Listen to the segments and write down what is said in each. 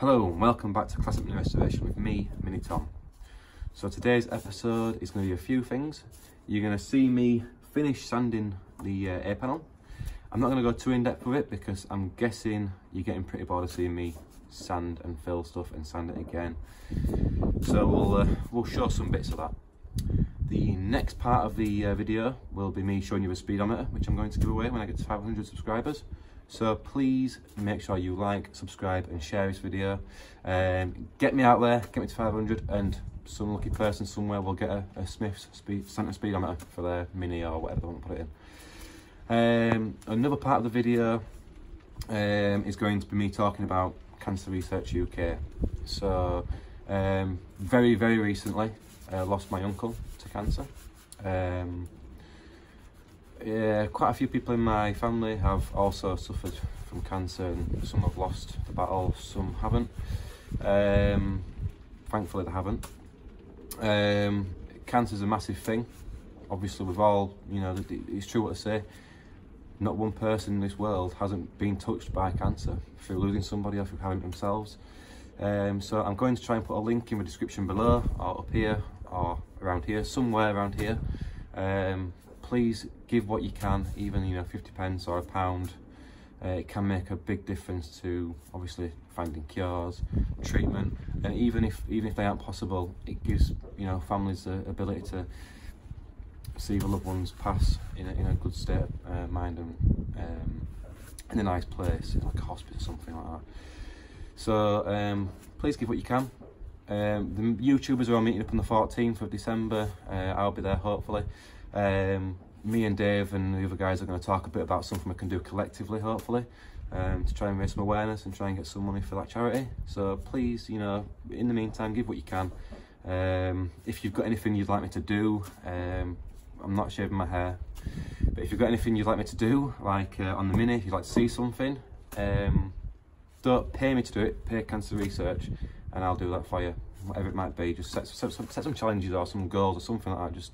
Hello and welcome back to Classic Mini Restoration with me, Mini Tom. So today's episode is going to be a few things. You're going to see me finish sanding the A panel. I'm not going to go too in depth with it because I'm guessing you're getting pretty bored of seeing me sand and fill stuff and sand it again. So we'll show some bits of that. The next part of the video will be me showing you a speedometer, which I'm going to give away when I get to 500 subscribers. So please make sure you like, subscribe and share this video. Get me out there, get me to 500, and some lucky person somewhere will get a Smith's Santa speedometer for their Mini or whatever they want to put it in. Another part of the video is going to be me talking about Cancer Research UK. So very recently lost my uncle to cancer. Yeah, quite a few people in my family have also suffered from cancer, and some have lost the battle, some haven't. Thankfully they haven't. Cancer's a massive thing. Obviously we've all, you know, it's true what they say, not one person in this world hasn't been touched by cancer through losing somebody or through having it themselves. So I'm going to try and put a link in the description below, or up here, or around here, somewhere around here. Please give what you can, even 50p or £1. It can make a big difference to obviously finding cures, treatment, and even if they aren't possible, it gives families the ability to see the loved ones pass in a good state of mind and in a nice place, like a hospice or something like that. So please give what you can. The YouTubers are all meeting up on the 14th of December. I'll be there hopefully. Me and Dave and the other guys are going to talk a bit about something we can do collectively, hopefully, to try and raise some awareness and try and get some money for that charity. So please, in the meantime, give what you can. If you've got anything you'd like me to do, I'm not shaving my hair, but if you've got anything you'd like me to do, like on the Mini, if you'd like to see something, don't pay me to do it, pay Cancer Research, and I'll do that for you, whatever it might be. Just set some challenges or some goals or something like that. Just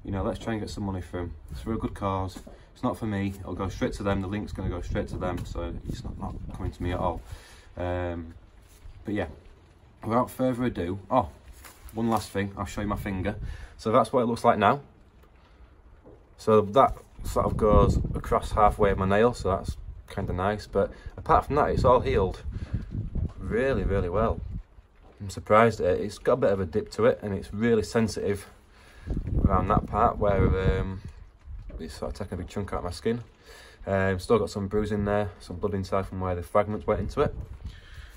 let's try and get some money for them. It's for a good cause. It's not for me. It'll go straight to them. The link's going to go straight to them, so it's not coming to me at all. But yeah, without further ado, one last thing. I'll show you my finger. So that's what it looks like now. So that sort of goes across halfway of my nail, so that's kind of nice. But apart from that, it's all healed really well. I'm surprised at it. It's got a bit of a dip to it, and it's really sensitive around that part where it's sort of taking a big chunk out of my skin. Still got some bruising there, some blood inside from where the fragments went into it.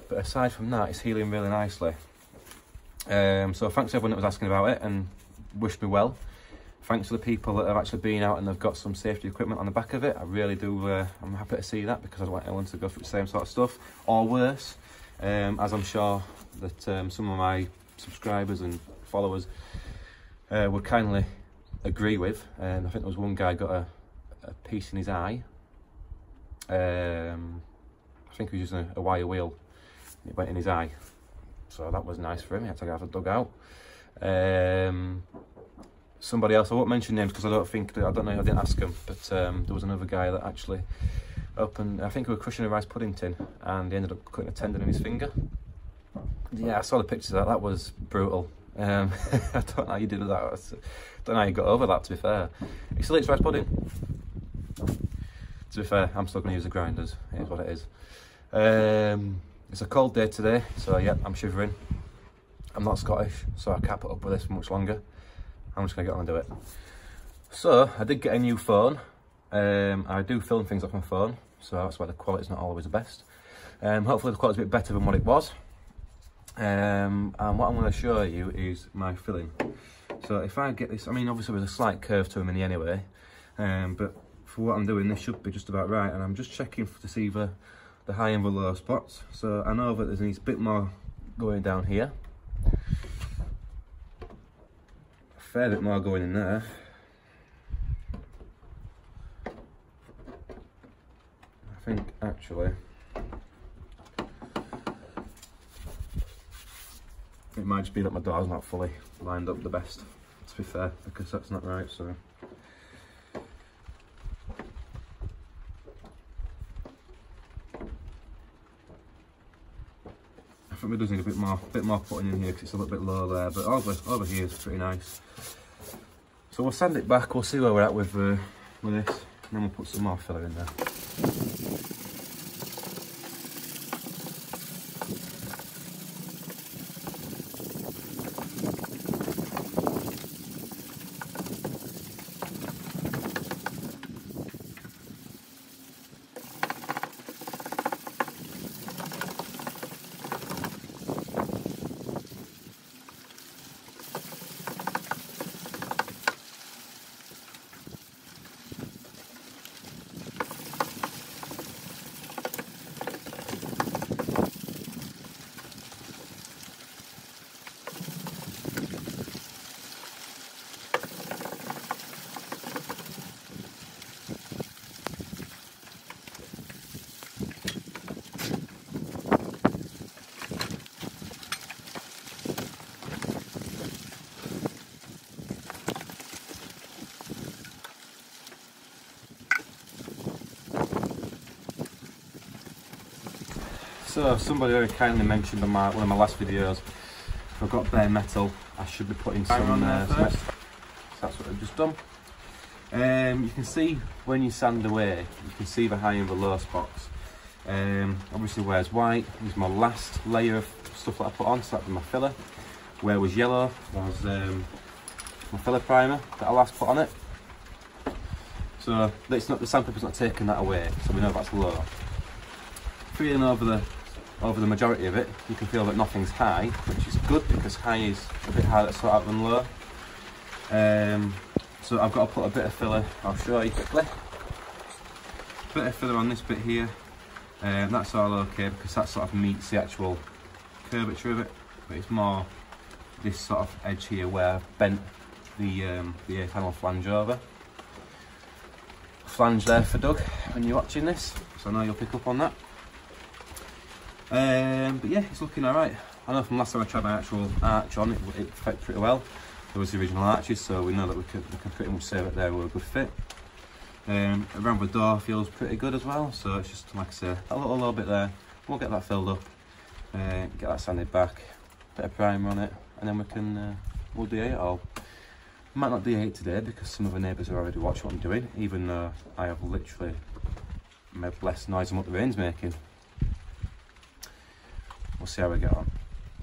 But aside from that, it's healing really nicely. So thanks to everyone that was asking about it and wished me well. Thanks to the people that have actually been out and they've got some safety equipment on the back of it. I really do, I'm happy to see that, because I don't want anyone to go through the same sort of stuff, or worse, as I'm sure that some of my subscribers and followers would kindly agree with. I think there was one guy got a piece in his eye. I think he was using a wire wheel, and it went in his eye, so that was nice for him. He had to have it dug out. Somebody else, I won't mention names because I don't know, I didn't ask him, but there was another guy that actually opened, I think he was crushing a rice pudding tin, and he ended up cutting a tendon in his finger. Yeah, I saw the pictures of that. That was brutal. I don't know how you did that. I don't know how you got over that, to be fair. He still eats rice pudding. To be fair, I'm still going to use the grinders. It is what it is. It's a cold day today, so yeah, I'm shivering. I'm not Scottish, so I can't put up with this for much longer. I'm just going to get on and do it. So, I did get a new phone. I do film things off my phone, so that's why the quality's not always the best. Hopefully the quality's a bit better than what it was. And what I'm going to show you is my filling. So if I get this, I mean obviously there's a slight curve to a Mini anyway, but for what I'm doing this should be just about right, and I'm just checking to see the high and the low spots. So I know that there needs a bit more going down here, a fair bit more going in there. I think actually it might just be that my door's not fully lined up the best, to be fair, because that's not right, so. Probably does need a bit more putting in here because it's a little bit low there, but over here is pretty nice. So we'll sand it back, we'll see where we're at with this, and then we'll put some more filler in there. So somebody very kindly mentioned on one of my last videos, if I've got bare metal, I should be putting some on there first. So that's what I've just done. You can see when you sand away, you can see the high and the low spots. Obviously where's white is my last layer of stuff that I put on, so that'd be my filler. Where was yellow was my filler primer that I last put on it. So it's not, the sandpaper's not taking that away, so we know that's low. Feeling over the majority of it, you can feel that nothing's high, which is good because high is a bit harder to sort out than low. So I've got to put a bit of filler, I'll show you quickly. A bit of filler on this bit here, that's all okay because that sort of meets the actual curvature of it, but it's more this sort of edge here where I've bent the A-panel flange over. Flange there for Doug when you're watching this, so I know you'll pick up on that. But yeah, it's looking alright. I know from last time I tried my actual arch on, it fit pretty well. There was the original arches, so we know that we can pretty much say that they were a good fit. Around the door feels pretty good as well, so it's just, like I say, a little bit there. We'll get that filled up, get that sanded back, bit of primer on it, and then we can, we'll D8 it all. Might not D8 today because some of the neighbours have already watched what I'm doing, even though I have literally made less noise than what the rain's making. We'll see how we get on.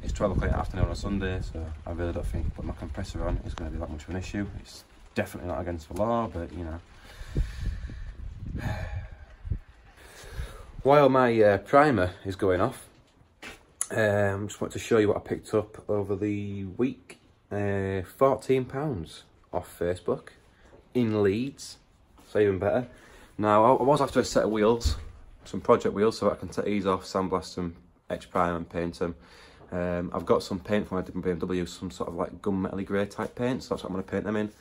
It's 12 o'clock in the afternoon on a Sunday, so I really don't think putting my compressor on is going to be that much of an issue. It's definitely not against the law, but you know. While my primer is going off, just want to show you what I picked up over the week. £14 off Facebook in Leeds, so even better. Now I was after a set of wheels, some project wheels, so I can take these off, sandblast them, etch prime and paint them. I've got some paint from my BMW, some sort of like gunmetal-y grey type paint, so that's what I'm going to paint them in.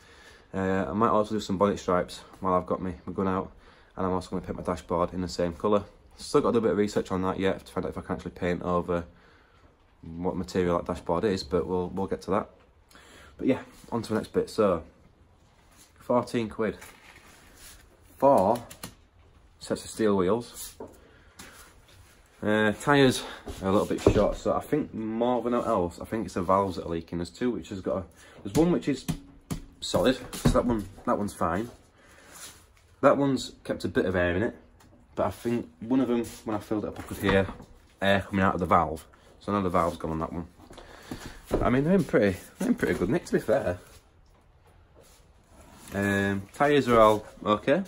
I might also do some bonnet stripes while I've got my gun out, and I'm also going to paint my dashboard in the same colour. Still got to do a bit of research on that yet to find out if I can actually paint over what material that dashboard is, but we'll get to that. But yeah, on to the next bit. So 14 quid, 4 sets of steel wheels. Tyres are a little bit short, so I think more than else, I think it's the valves that are leaking. There's two which has got there's one which is solid, so that one's fine. That one's kept a bit of air in it, but I think one of them, when I filled it up, I could hear air coming out of the valve. So now the valve's gone on that one. I mean, they're in pretty good nick, to be fair. Tyres are all okay,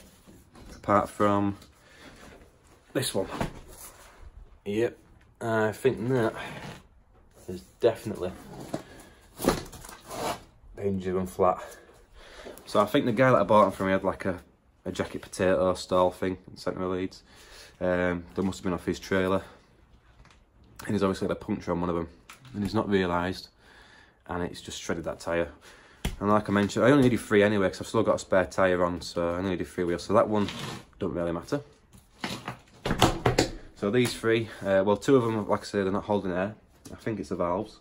apart from this one. Yep, I think that is definitely injured and flat. So I think the guy that I bought them from, he had like a jacket potato stall thing in centre of Leeds. They must have been off his trailer, and he's obviously had a puncture on one of them, and he's not realised, and it's just shredded that tyre. And like I mentioned, I only needed 3 anyway, because I've still got a spare tyre on, so I only needed 3 wheels, so that one don't really matter. So these 3, well, 2 of them, like I said, they're not holding air. I think it's the valves.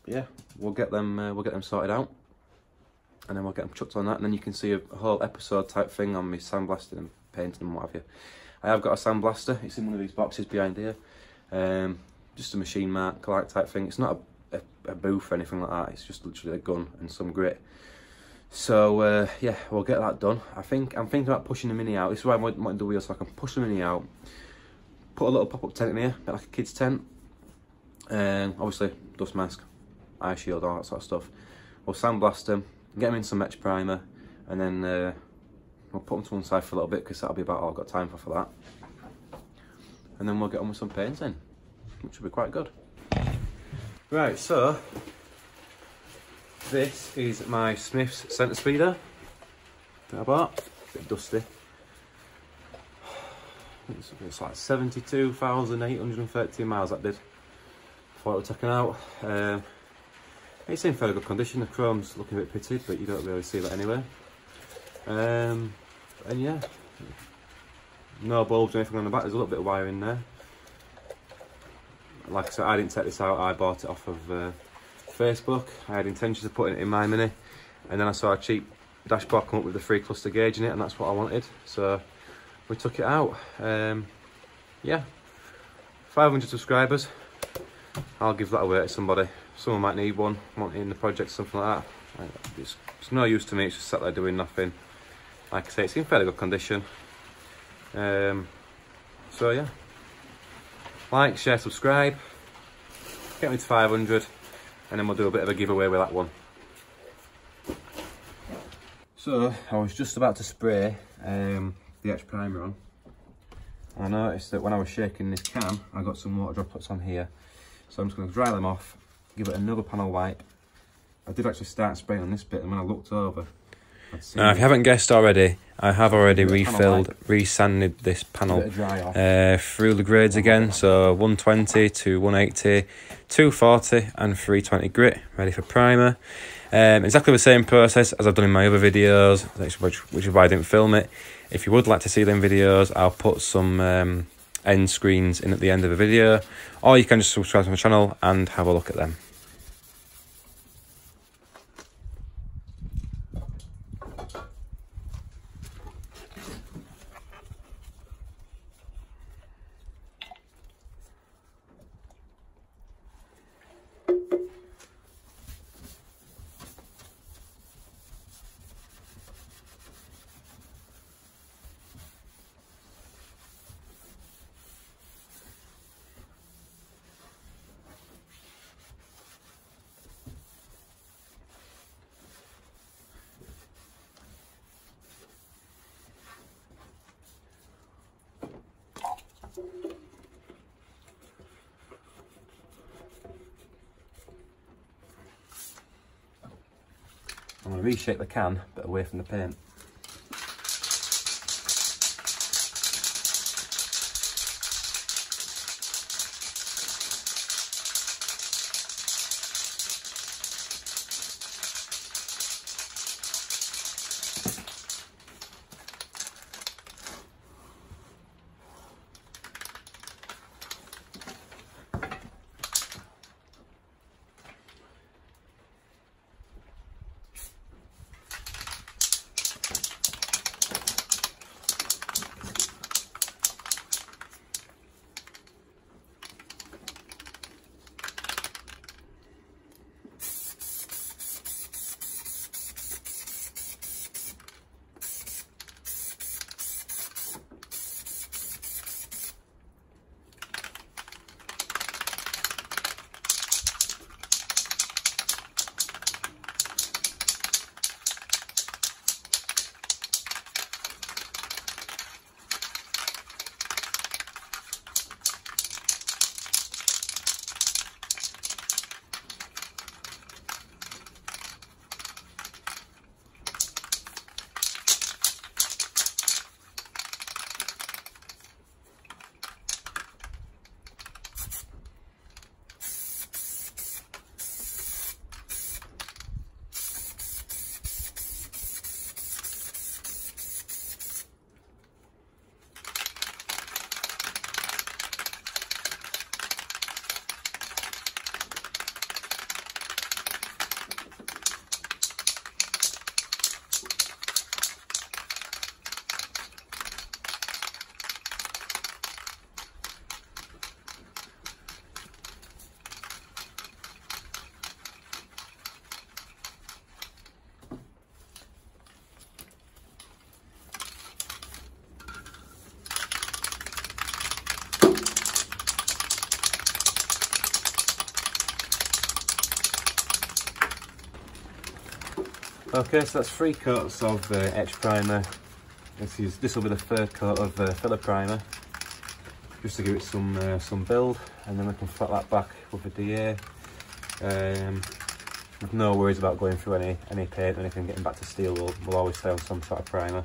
Yeah, we'll get them sorted out, and then we'll get them chucked on that, and then you can see a whole episode type thing on me sandblasting and painting and what have you. I have got a sandblaster. It's in one of these boxes behind here. Just a machine mark like type thing. It's not a booth or anything like that. It's just literally a gun and some grit. So yeah, we'll get that done. I'm thinking about pushing the Mini out. This is why I want the wheel, so I can push the Mini out, put a little pop-up tent in here, a bit like a kid's tent, and obviously dust mask, eye shield, all that sort of stuff. We'll sandblast them, get them in some etch primer, and then we'll put them to one side for a little bit, because that'll be about all I've got time for that. And then we'll get on with some painting, which will be quite good. Right, so this is my Smith's centre speeder that I bought. A bit dusty. It's like 72,813 miles that did before it was taken out. It's in fairly good condition. The chrome's looking a bit pitted, but you don't really see that anyway. And yeah, no bulbs or anything on the back. There's a little bit of wire in there. Like I said, I didn't take this out. I bought it off of Facebook. I had intentions of putting it in my Mini, and then I saw a cheap dashboard come up with the 3 cluster gauge in it, and that's what I wanted, so we took it out. Yeah, 500 subscribers, I'll give that away to somebody. Someone might need one, want it in the project, something like that. It's no use to me, it's just sat there doing nothing. Like I say, it's in fairly good condition. So yeah, like, share, subscribe, get me to 500, and then we'll do a bit of a giveaway with that one. So I was just about to spray the etch primer on, and I noticed that when I was shaking this can, I got some water droplets on here. So I'm just going to dry them off, give it another panel wipe. I did actually start spraying on this bit, and when I looked over, now, if you haven't guessed already, I have already refilled, re-sanded this panel through the grades again. So 120 to 180, 240 and 320 grit, ready for primer. Exactly the same process as I've done in my other videos, which is why I didn't film it. If you would like to see them videos, I'll put some end screens in at the end of the video, or you can just subscribe to my channel and have a look at them. I'm going to reshape the can, but away from the paint. Okay, so that's 3 coats of etch primer. This will be the 3rd coat of filler primer, just to give it some build, and then we can flat that back with a DA. With no worries about going through any paint or anything, getting back to steel. We'll always stay on some sort of primer.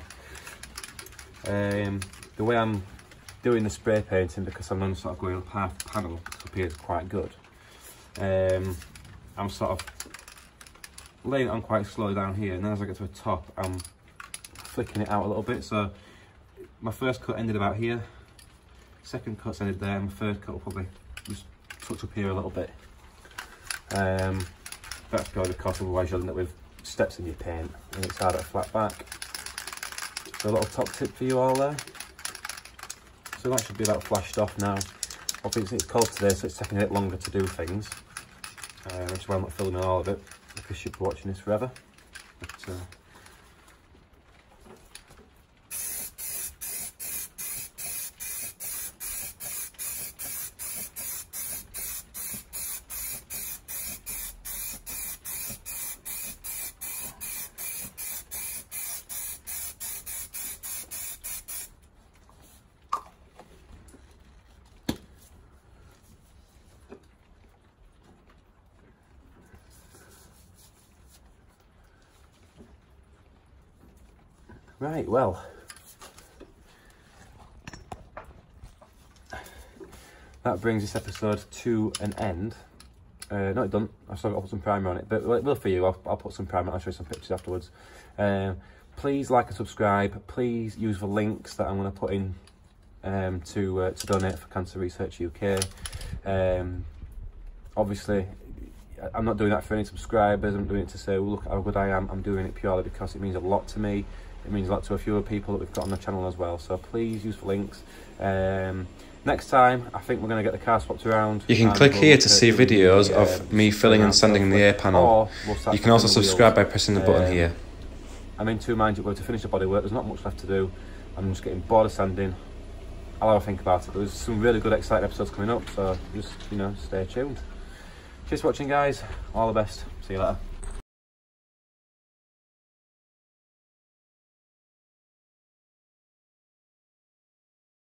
The way I'm doing the spray painting, because I'm not sort of going up half the panel, up here is quite good. I'm sort of laying it on quite slowly down here, and then as I get to the top, I'm flicking it out a little bit. So my first cut ended about here, second cut's ended there, and my third cut will probably just touch up here a little bit. That's purely because otherwise you'll end up with steps in your paint and it's harder to flat back. So a little top tip for you all there. So that should be about flashed off now. Obviously it's cold today, so it's taking a bit longer to do things, which is why I'm not filming all of it, because you'll be watching this forever. But, right, well, that brings this episode to an end. No, it doesn't. I've still got to put some primer on it, but well, for you, I'll put some primer. I'll show you some pictures afterwards. Please like and subscribe. Please use the links that I'm going to put in to donate for Cancer Research UK. Obviously, I'm not doing that for any subscribers. I'm doing it to say, well, look how good I am. I'm doing it purely because it means a lot to me. It means a lot to a few other people that we've got on the channel as well. So please use the links. Next time, I think we're going to get the car swapped around. You can click here to see videos of me filling and sanding the air panel. You can also subscribe by pressing the button here. I'm in 2 minds to finish the bodywork. There's not much left to do. I'm just getting bored of sanding. I'll have a think about it. There's some really good, exciting episodes coming up, so just, stay tuned. Cheers for watching, guys. All the best. See you later.